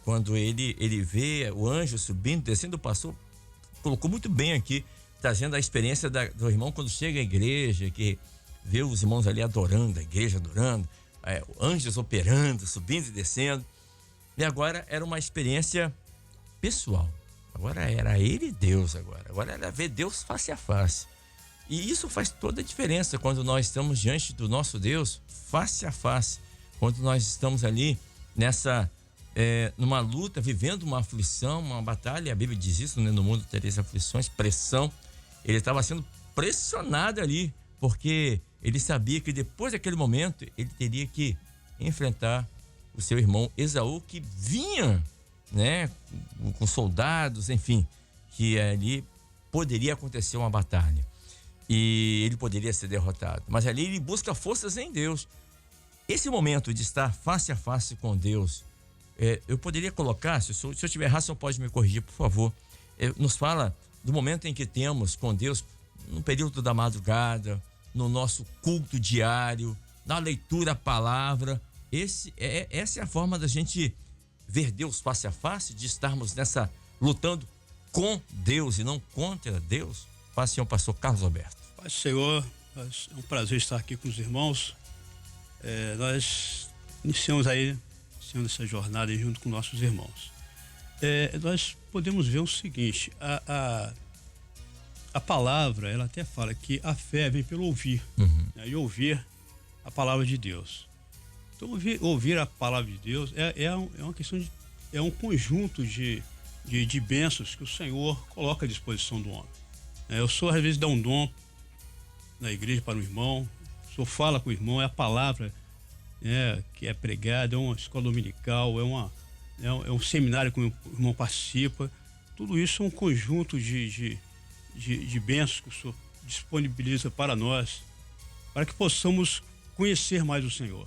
Quando ele vê o anjo subindo, descendo, o pastor colocou muito bem aqui, trazendo a experiência do irmão quando chega à igreja, que vê os irmãos ali adorando, a igreja adorando, anjos operando, subindo e descendo. E agora era uma experiência pessoal. Agora era ele e Deus agora era ver Deus face a face. E isso faz toda a diferença quando nós estamos diante do nosso Deus face a face. Quando nós estamos ali numa luta, vivendo uma aflição, uma batalha. A Bíblia diz isso, né? No mundo tereis aflições, pressão. Ele estava sendo pressionado ali, porque ele sabia que depois daquele momento ele teria que enfrentar o seu irmão Esaú, que vinha, né, com soldados, enfim, que ali poderia acontecer uma batalha. e ele poderia ser derrotado. Mas ali ele busca forças em Deus. Esse momento de estar face a face com Deus, eu poderia colocar, se eu tiver errado, o senhor pode me corrigir, por favor. Nos fala do momento em que temos com Deus, no período da madrugada, no nosso culto diário, na leitura da palavra. Essa é a forma da gente ver Deus face a face, de estarmos lutando com Deus e não contra Deus. Paz, senhor pastor Carlos Alberto. Paz, Senhor, é um prazer estar aqui com os irmãos. Nós iniciamos essa jornada aí junto com nossos irmãos. Nós podemos ver o seguinte, a palavra, ela até fala que a fé vem pelo ouvir, né, e ouvir a palavra de Deus. Então, ouvir a palavra de Deus é uma questão é um conjunto de bênçãos que o Senhor coloca à disposição do homem. O Senhor às vezes dá um dom na igreja para o irmão, o Senhor fala com o irmão, é a palavra que é pregada, é uma escola dominical, é um seminário que o irmão participa. Tudo isso é um conjunto de bênçãos que o Senhor disponibiliza para nós, para que possamos conhecer mais o Senhor.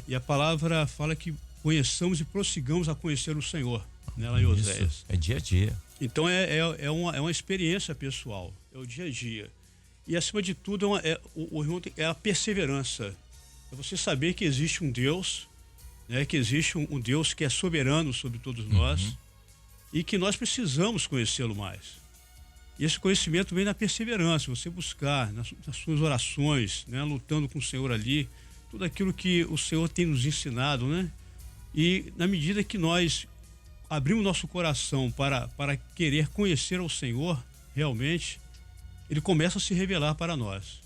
E a palavra fala que conheçamos e prossigamos a conhecer o Senhor, lá em Oséias. É dia a dia. Então é uma experiência pessoal, é o dia a dia. E acima de tudo o irmão é a perseverança. É você saber que existe um Deus, que existe um Deus que é soberano sobre todos nós e que nós precisamos conhecê-lo mais. E esse conhecimento vem na perseverança, você buscar nas suas orações, lutando com o Senhor ali, tudo aquilo que o Senhor tem nos ensinado, E na medida que nós abrimos nosso coração para querer conhecer ao Senhor, realmente, ele começa a se revelar para nós.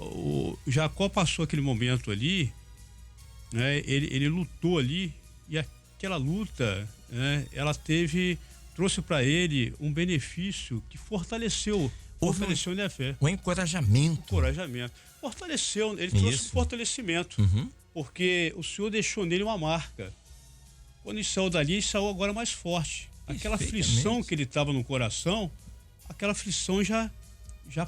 O Jacó passou aquele momento ali, ele lutou ali, e aquela luta, ela trouxe para ele um benefício que fortaleceu ele a fé. Um encorajamento. Fortaleceu, ele trouxe um fortalecimento, porque o Senhor deixou nele uma marca. Quando ele saiu dali, ele saiu agora mais forte. Aquela aflição que ele estava no coração, aquela aflição já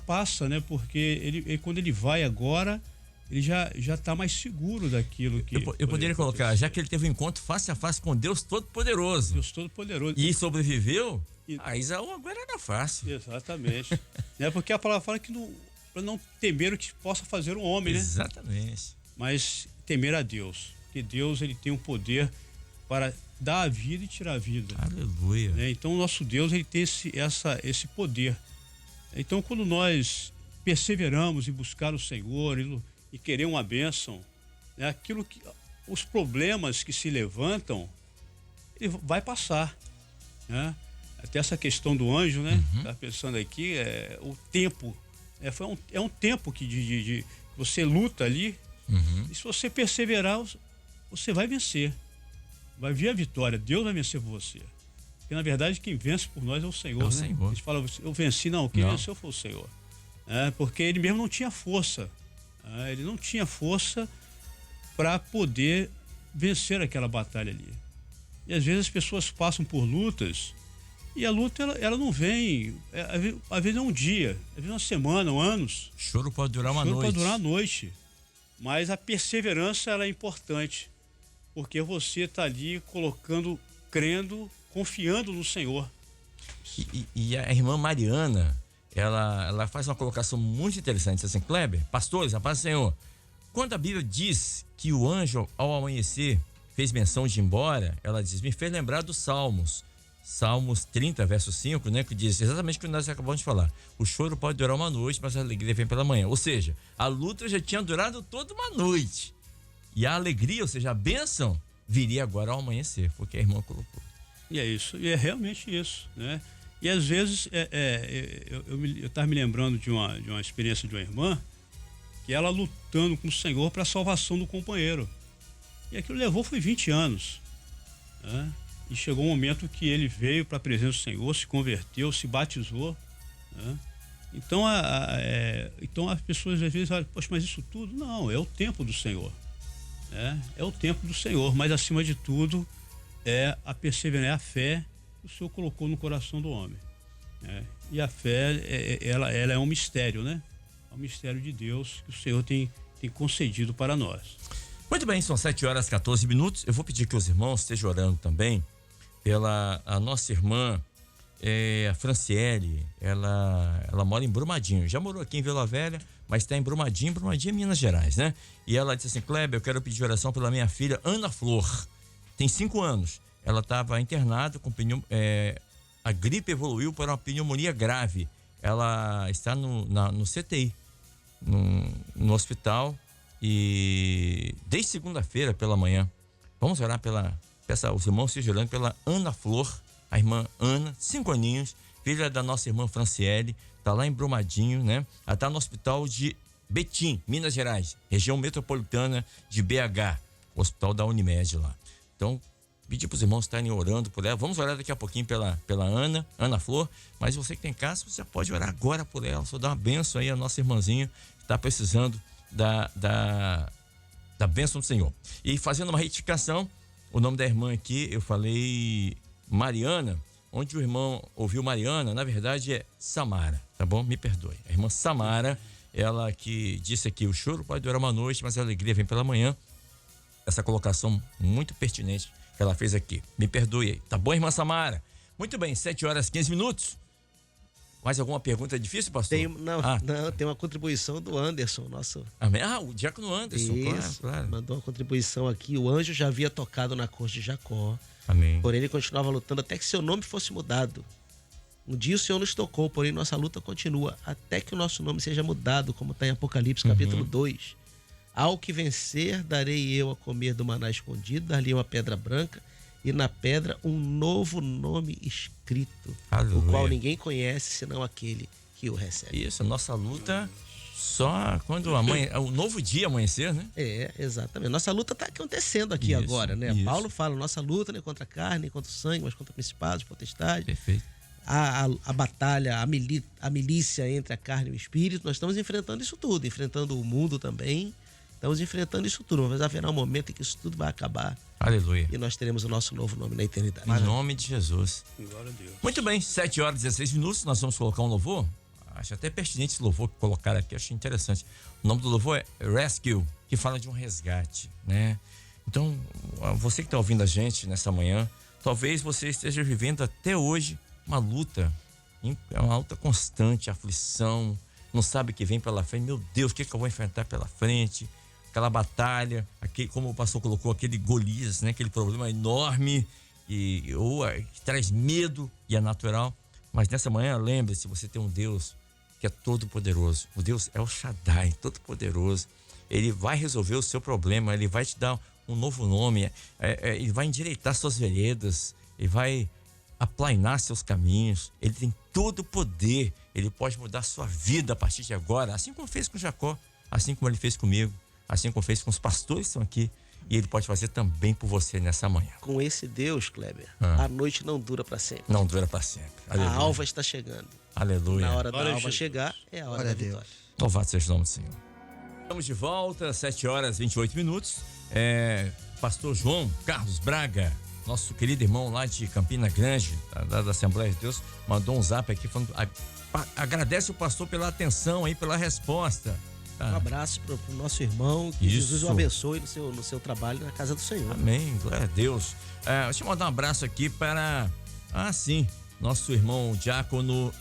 passa, porque ele quando ele vai agora, ele já está mais seguro daquilo que... Eu poderia colocar, já que ele teve um encontro face a face com Deus Todo-Poderoso. Deus Todo-Poderoso. E sobreviveu, Isaú agora era fácil. Exatamente. Porque a palavra fala que para não temer o que possa fazer um homem, Exatamente. Mas temer a Deus. Porque Deus, ele tem um poder para dar a vida e tirar a vida. Aleluia. Então o nosso Deus, ele tem esse poder. Então quando nós perseveramos em buscar o Senhor e querer uma bênção, aquilo que os problemas que se levantam, ele vai passar, Até essa questão do anjo, tá pensando aqui, o tempo, é um tempo que você luta ali, e se você perseverar, você vai vencer, vai vir a vitória, Deus vai vencer por você. Porque na verdade quem vence por nós é o Senhor, Senhor. A gente fala, eu venci, quem venceu foi o Senhor. Porque ele mesmo não tinha força. Ele não tinha força para poder vencer aquela batalha ali. E às vezes as pessoas passam por lutas e a luta ela não vem, às vezes é um dia, às vezes uma semana, anos. Choro pode durar uma noite. Choro pode durar uma noite. Mas a perseverança ela é importante, porque você está ali colocando, crendo, confiando no Senhor. E a irmã Mariana, ela faz uma colocação muito interessante, assim, Kleber, pastores, a paz do Senhor, quando a Bíblia diz que o anjo ao amanhecer fez menção de ir embora, ela diz, me fez lembrar dos Salmos 30, verso 5, que diz exatamente o que nós acabamos de falar, o choro pode durar uma noite, mas a alegria vem pela manhã, ou seja, a luta já tinha durado toda uma noite, e a alegria, ou seja, a bênção, viria agora ao amanhecer, foi o que a irmã colocou. E é isso, e é realmente isso, E às vezes, eu estava me lembrando de uma experiência de uma irmã, que ela lutando com o Senhor para a salvação do companheiro. E aquilo foi 20 anos. E chegou um momento que ele veio para a presença do Senhor, se converteu, se batizou. Então, então as pessoas às vezes olham, poxa, mas isso tudo? Não, é o tempo do Senhor. É o tempo do Senhor, mas acima de tudo é a perseverança, é a fé que o Senhor colocou no coração do homem. E a fé, ela é um mistério, né? É um mistério de Deus que o Senhor tem concedido para nós. Muito bem, são 7h14. Eu vou pedir que os irmãos estejam orando também pela a nossa irmã, a Franciele. Ela mora em Brumadinho. Já morou aqui em Vila Velha, mas está em Brumadinho. Brumadinho é Minas Gerais, né? E ela disse assim: Kleber, eu quero pedir oração pela minha filha Ana Flor. Tem 5 anos. Ela estava internada com a gripe evoluiu para uma pneumonia grave. Ela está no CTI, no hospital, e desde segunda-feira pela manhã. Vamos orar peça os irmãos se orando pela Ana Flor, a irmã Ana, 5 aninhos, filha da nossa irmã Franciele, está lá em Brumadinho, né? Ela está no hospital de Betim, Minas Gerais, região metropolitana de BH, o hospital da Unimed lá. Então, pedir para os irmãos estarem orando por ela. Vamos orar daqui a pouquinho pela Ana Flor, mas você que tem casa, você pode orar agora por ela, só dar uma bênção aí a nossa irmãzinha que está precisando da bênção do Senhor. E fazendo uma retificação, o nome da irmã aqui, eu falei Mariana, onde o irmão ouviu Mariana, na verdade é Samara, tá bom? Me perdoe. A irmã Samara, ela que disse aqui: o choro pode durar uma noite, mas a alegria vem pela manhã. Essa colocação muito pertinente que ela fez aqui. Me perdoe aí. Tá bom, irmã Samara? Muito bem, 7h15. Mais alguma pergunta difícil, pastor? Não, tem uma contribuição do Anderson, nosso... Amém? O diácono Anderson, Isso, claro. Mandou uma contribuição aqui. O anjo já havia tocado na corte de Jacó. Amém. Porém, ele continuava lutando até que seu nome fosse mudado. Um dia o Senhor nos tocou, porém nossa luta continua até que o nosso nome seja mudado, como está em Apocalipse, capítulo 2. Ao que vencer, darei eu a comer do maná escondido, dar-lhe uma pedra branca, e na pedra um novo nome escrito, Aleluia. O qual ninguém conhece senão aquele que o recebe. Isso, nossa luta só quando o novo dia amanhecer, né? Exatamente. Nossa luta está acontecendo aqui agora, né? Isso. Paulo fala, nossa luta não é contra a carne, nem contra o sangue, mas contra principados, potestades. Perfeito. A batalha, a milícia entre a carne e o espírito, nós estamos enfrentando isso tudo, enfrentando o mundo também. Estamos enfrentando isso tudo, mas haverá um momento em que isso tudo vai acabar. Aleluia. E nós teremos o nosso novo nome na eternidade. Em nome de Jesus. Glória a Deus. Muito bem, 7h16. Nós vamos colocar um louvor. Acho até pertinente esse louvor que colocaram aqui, achei interessante. O nome do louvor é Rescue, que fala de um resgate, né? Então, você que está ouvindo a gente nessa manhã, talvez você esteja vivendo até hoje uma luta constante, aflição, não sabe o que vem pela frente. Meu Deus, o que eu vou enfrentar pela frente? Aquela batalha, como o pastor colocou, aquele Golias, né? Aquele problema enorme que traz medo e é natural. Mas nessa manhã, lembre-se, você tem um Deus que é todo poderoso. O Deus é o Shaddai, todo poderoso. Ele vai resolver o seu problema, ele vai te dar um novo nome, ele vai endireitar suas veredas, ele vai aplainar seus caminhos. Ele tem todo o poder, ele pode mudar sua vida a partir de agora, assim como fez com Jacó, assim como ele fez comigo, assim como fez com os pastores que estão aqui, e ele pode fazer também por você nessa manhã. Com esse Deus, Kleber, a noite não dura para sempre. Não dura para sempre. Aleluia. A alva está chegando. Aleluia. Na hora da alva chegar, é a hora da vitória. Louvado seja o nome do Senhor. Estamos de volta, 7h28. Pastor João Carlos Braga, nosso querido irmão lá de Campina Grande, da Assembleia de Deus, mandou um zap aqui falando, agradece o pastor pela atenção aí, pela resposta. Um abraço pro nosso irmão, que Jesus o abençoe no seu trabalho na casa do Senhor. Amém, glória a Deus. Deixa eu mandar um abraço aqui para, nosso irmão diácono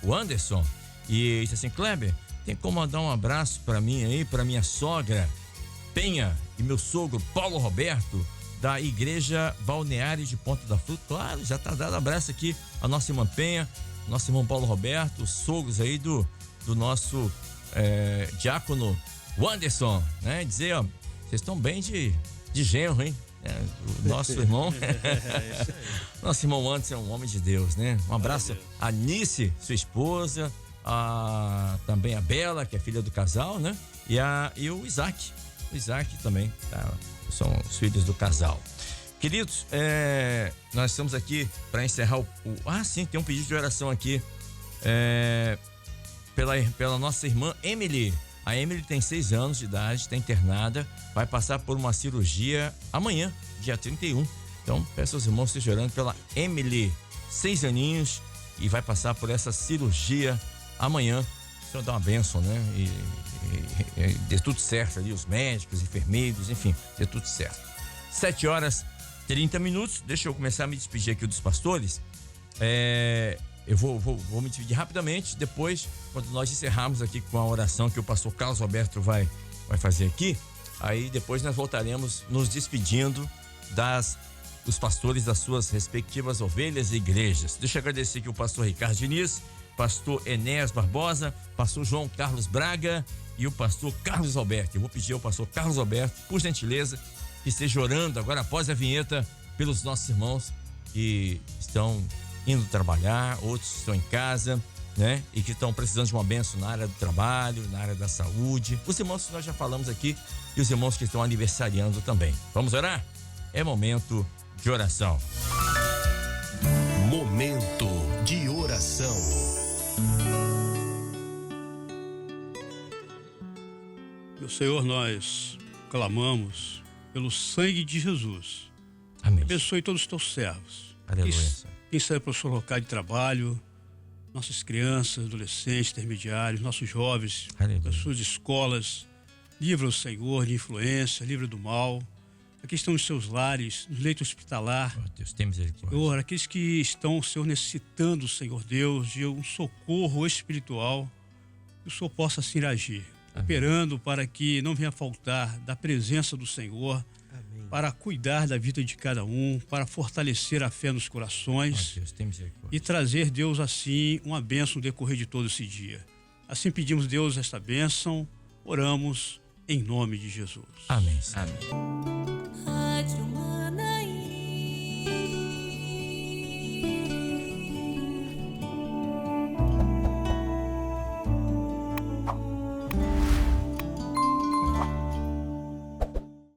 Anderson. E disse assim: Kleber, tem como mandar um abraço para mim aí, para minha sogra Penha e meu sogro Paulo Roberto, da Igreja Balneária de Ponta da Fruta? Claro, já tá dado abraço aqui a nossa irmã Penha, nosso irmão Paulo Roberto, os sogros aí do nosso diácono Anderson, né? Dizer, ó, vocês estão bem de genro, hein? O nosso irmão, nosso irmão Anderson é um homem de Deus, né? Um abraço a Nice, sua esposa, também a Bela, que é filha do casal, né? E o Isaac também, tá? São os filhos do casal. Queridos, nós estamos aqui para encerrar tem um pedido de oração aqui pela nossa irmã Emily. A Emily tem 6 anos de idade, está internada, vai passar por uma cirurgia amanhã, dia 31. Então, peço aos irmãos estejam orando pela Emily, 6 aninhos, e vai passar por essa cirurgia amanhã. O Senhor dá uma bênção, né? E dê tudo certo ali, os médicos, enfermeiros, enfim, dê tudo certo. 7h30. Deixa eu começar a me despedir aqui dos pastores. Eu vou me despedir rapidamente. Depois, quando nós encerrarmos aqui com a oração que o pastor Carlos Roberto vai fazer aqui, aí depois nós voltaremos nos despedindo dos pastores das suas respectivas ovelhas e igrejas. Deixa eu agradecer aqui o pastor Ricardo Diniz, pastor Enéas Barbosa, pastor João Carlos Braga e o pastor Carlos Alberto. Eu vou pedir ao pastor Carlos Alberto, por gentileza, que esteja orando agora após a vinheta pelos nossos irmãos que estão indo trabalhar, outros estão em casa, né? E que estão precisando de uma bênção na área do trabalho, na área da saúde. Os irmãos que nós já falamos aqui e os irmãos que estão aniversariando também. Vamos orar? É momento de oração. Momento de oração. Meu Senhor, nós clamamos pelo sangue de Jesus. Amém. Abençoe todos os teus servos. Aleluia. Quem sai para o seu local de trabalho, nossas crianças, adolescentes, intermediários, nossos jovens, Aleluia. as suas escolas. Livra o Senhor de influência, livra do mal. Aqui estão os seus lares, nos leitos hospitalar. Oh, Deus, tem misericórdia. Senhor, aqueles que estão, Senhor, necessitando, Senhor Deus, de um socorro espiritual, que o Senhor possa assim agir, operando para que não venha faltar da presença do Senhor, Amém. para cuidar da vida de cada um, para fortalecer a fé nos corações Oh, Deus, tem misericórdia. e trazer, Deus, assim, uma bênção no decorrer de todo esse dia. Assim pedimos, Deus, esta bênção, oramos em nome de Jesus. Amém. Amém.